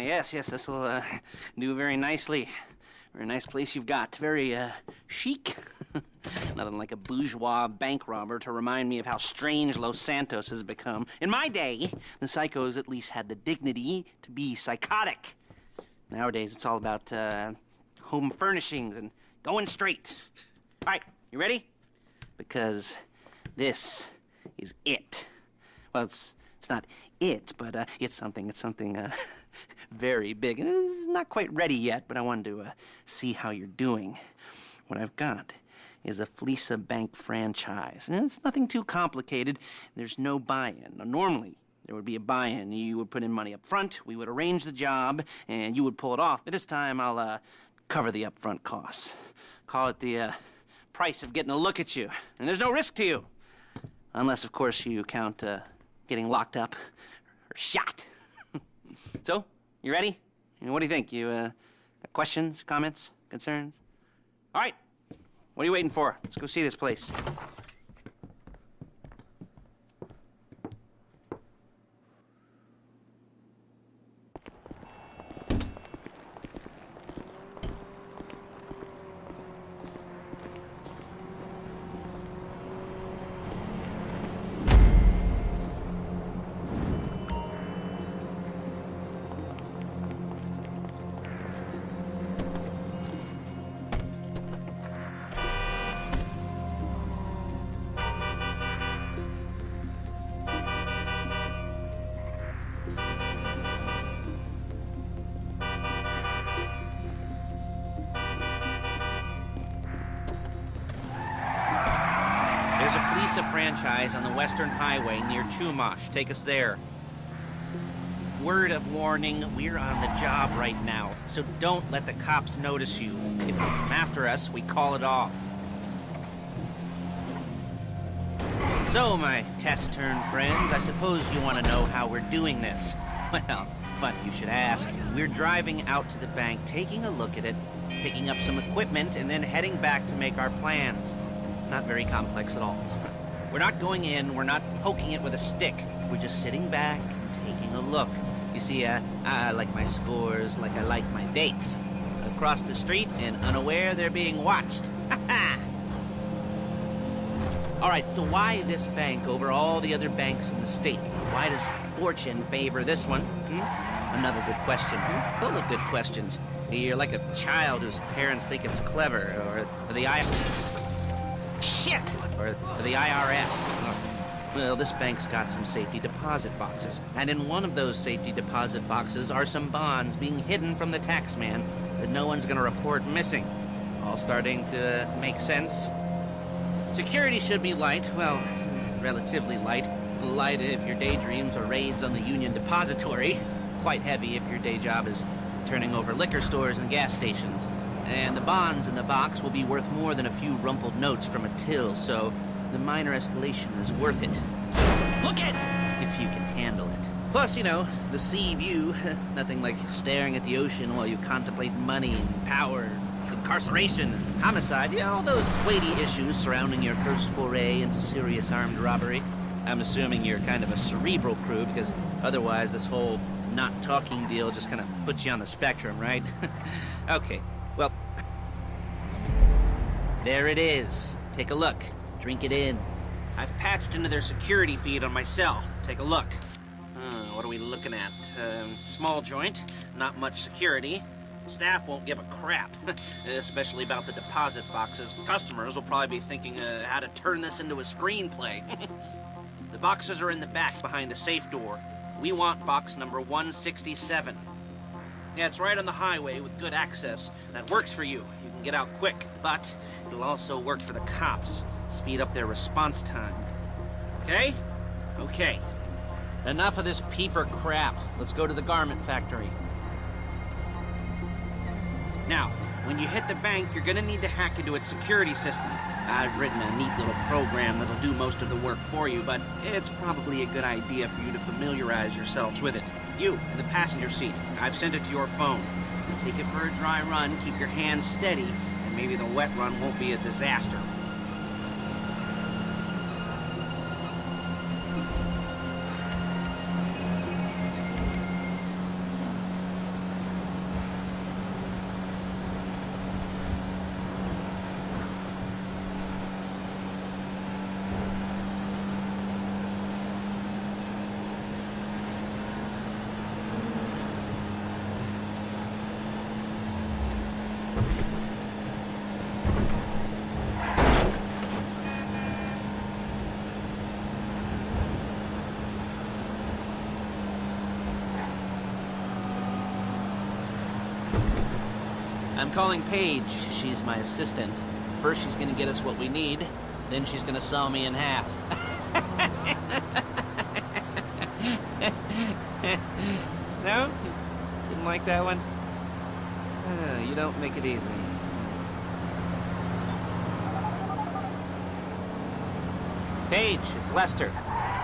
yes, this will do very nicely. Very nice place you've got. Very chic. Nothing like a bourgeois bank robber to remind me of how strange Los Santos has become. In my day, the psychos at least had the dignity to be psychotic. Nowadays, it's all about home furnishings and going straight. All right, you ready? Because this is it. Well, it's not it, but it's something very big. It's not quite ready yet, but I wanted to see how you're doing. What I've got is a Fleca Bank franchise. And it's nothing too complicated. There's no buy-in. Now, normally, there would be a buy-in. You would put in money up front, we would arrange the job, and you would pull it off. But this time, I'll cover the upfront costs. Call it the price of getting a look at you. And there's no risk to you. Unless, of course, you count getting locked up or shot. So, you ready? What do you think? You got questions, comments, concerns? All right. What are you waiting for? Let's go see this place. There's a Fleca franchise on the Western Highway near Chumash. Take us there. Word of warning, we're on the job right now, so don't let the cops notice you. If they come after us, we call it off. So, my taciturn friends, I suppose you want to know how we're doing this. Well, funny you should ask. We're driving out to the bank, taking a look at it, picking up some equipment, and then heading back to make our plans. Not very complex at all. We're not going in, we're not poking it with a stick. We're just sitting back and taking a look. You see, I like my scores like I like my dates. Across the street and unaware they're being watched. All right, so why this bank over all the other banks in the state? Why does fortune favor this one? Another good question. Full of good questions. You're like a child whose parents think it's clever, or the IRS. Well, this bank's got some safety deposit boxes, and in one of those safety deposit boxes are some bonds being hidden from the tax man that no one's gonna report missing. All starting to make sense. Security should be light, well, relatively light. Light if your daydreams are raids on the Union Depository. Quite heavy if your day job is turning over liquor stores and gas stations. And the bonds in the box will be worth more than a few rumpled notes from a till, so the minor escalation is worth it. Look it! If you can handle it. Plus, you know, the sea view. Nothing like staring at the ocean while you contemplate money and power, incarceration, homicide. You know, all those weighty issues surrounding your first foray into serious armed robbery. I'm assuming you're kind of a cerebral crew, because otherwise this whole not talking deal just kind of puts you on the spectrum, right? Okay. Well, there it is. Take a look. Drink it in. I've patched into their security feed on my cell. Take a look. What are we looking at? Small joint, not much security. Staff won't give a crap, especially about the deposit boxes. Customers will probably be thinking how to turn this into a screenplay. The boxes are in the back behind a safe door. We want box number 167. Yeah, it's right on the highway with good access. That works for you. You can get out quick, but it'll also work for the cops. Speed up their response time. Okay? Okay. Enough of this peeper crap. Let's go to the garment factory. Now, when you hit the bank, you're gonna need to hack into its security system. I've written a neat little program that'll do most of the work for you, but it's probably a good idea for you to familiarize yourselves with it. You, in the passenger seat, I've sent it to your phone. Take it for a dry run, keep your hands steady, and maybe the wet run won't be a disaster. I'm calling Paige. She's my assistant. First she's gonna get us what we need, then she's gonna saw me in half. No? Didn't like that one? You don't make it easy. Paige, it's Lester.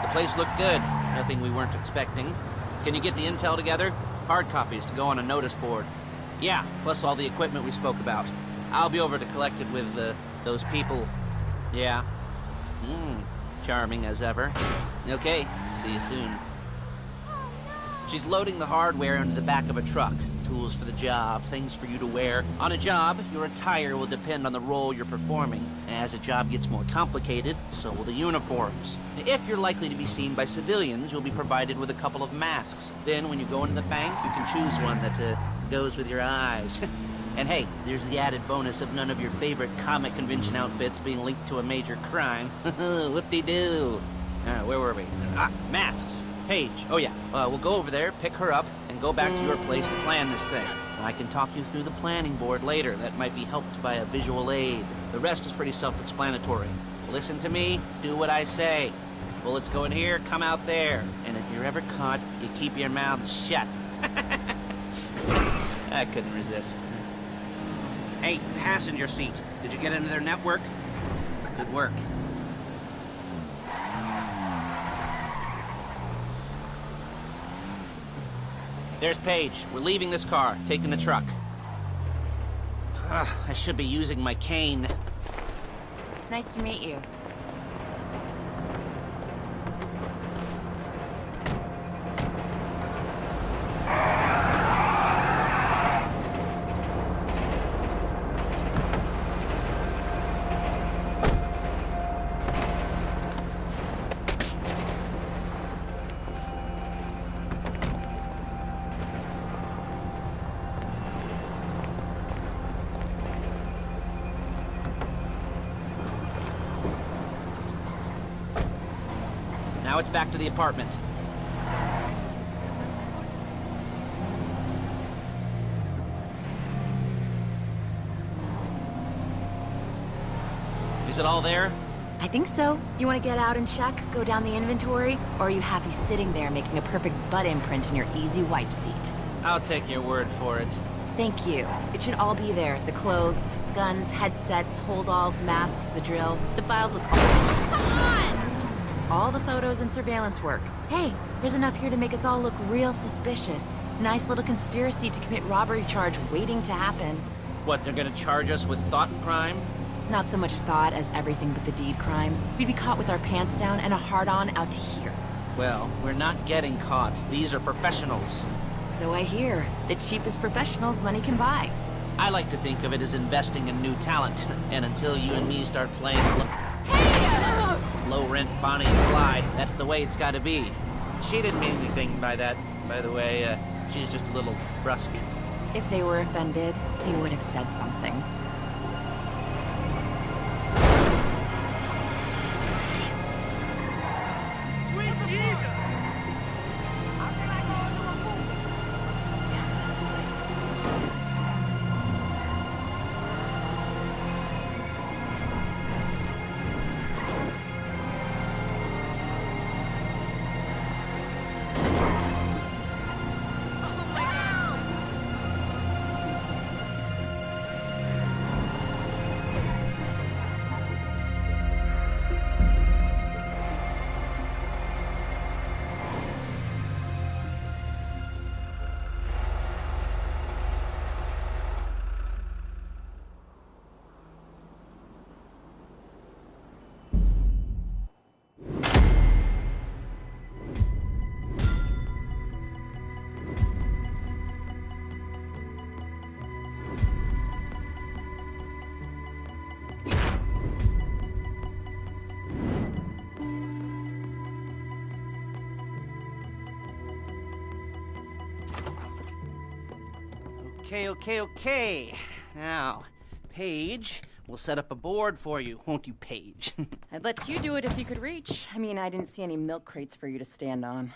The place looked good. Nothing we weren't expecting. Can you get the intel together? Hard copies to go on a notice board. Yeah, plus all the equipment we spoke about. I'll be over to collect it with, those people. Yeah. Charming as ever. Okay, see you soon. She's loading the hardware into the back of a truck. Tools for the job, things for you to wear. On a job, your attire will depend on the role you're performing. As the job gets more complicated, so will the uniforms. If you're likely to be seen by civilians, you'll be provided with a couple of masks. Then, when you go into the bank, you can choose one that goes with your eyes. And hey, there's the added bonus of none of your favorite comic convention outfits being linked to a major crime. Whoop-de-doo. Where were we? Masks. Paige. Oh yeah, we'll go over there, pick her up, and go back to your place to plan this thing. I can talk you through the planning board later. That might be helped by a visual aid. The rest is pretty self-explanatory. Listen to me, do what I say. Bullets go in here, come out there. And if you're ever caught, you keep your mouth shut. I couldn't resist. Hey, passenger seat. Did you get into their network? Good work. There's Paige. We're leaving this car, taking the truck. I should be using my cane. Nice to meet you. Now it's back to the apartment. Is it all there? I think so. You want to get out and check, go down the inventory, or are you happy sitting there making a perfect butt imprint in your easy wipe seat? I'll take your word for it. Thank you. It should all be there. The clothes, guns, headsets, hold-alls, masks, the drill, the files with... Come on! All the photos and surveillance work. Hey, there's enough here to make us all look real suspicious. Nice little conspiracy to commit robbery charge waiting to happen. What, they're gonna charge us with thought crime? Not so much thought as everything but the deed crime. We'd be caught with our pants down and a hard-on out to here. Well, we're not getting caught. These are professionals. So I hear. The cheapest professionals money can buy. I like to think of it as investing in new talent. And until you and me start playing low-rent Bonnie and Clyde, that's the way it's gotta be. She didn't mean anything by that, by the way. She's just a little brusque. If they were offended, they would have said something. Sweet Jesus! Okay. Now, Paige, we'll set up a board for you, won't you, Paige? I'd let you do it if you could reach. I mean, I didn't see any milk crates for you to stand on.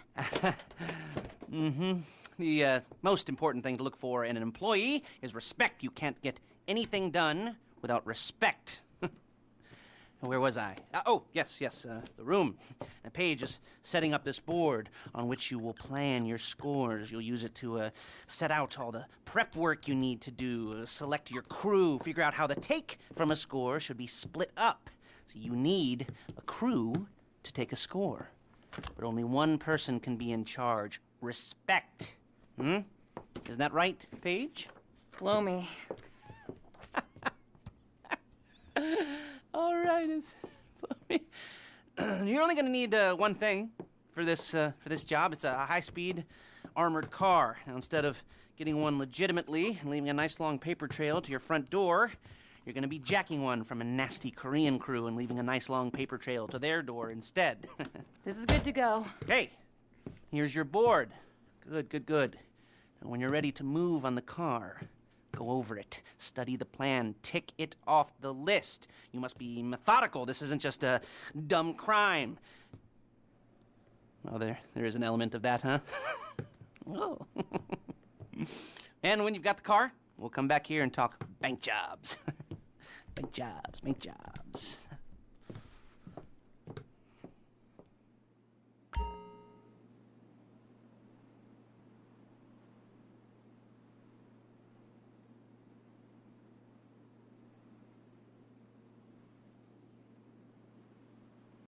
The most important thing to look for in an employee is respect. You can't get anything done without respect. Where was I? Oh, yes, the room. And Paige is setting up this board on which you will plan your scores. You'll use it to set out all the prep work you need to do, select your crew, figure out how the take from a score should be split up. So you need a crew to take a score. But only one person can be in charge. Respect. Isn't that right, Paige? Blow me. All right, you're only going to need one thing for this job. It's a high-speed armored car. Now, instead of getting one legitimately and leaving a nice long paper trail to your front door, you're going to be jacking one from a nasty Korean crew and leaving a nice long paper trail to their door instead. This is good to go. Okay, here's your board. Good. And when you're ready to move on the car, go over it, study the plan, tick it off the list. You must be methodical. This isn't just a dumb crime. Oh, there is an element of that, huh? Oh. And when you've got the car, we'll come back here and talk bank jobs. Bank jobs.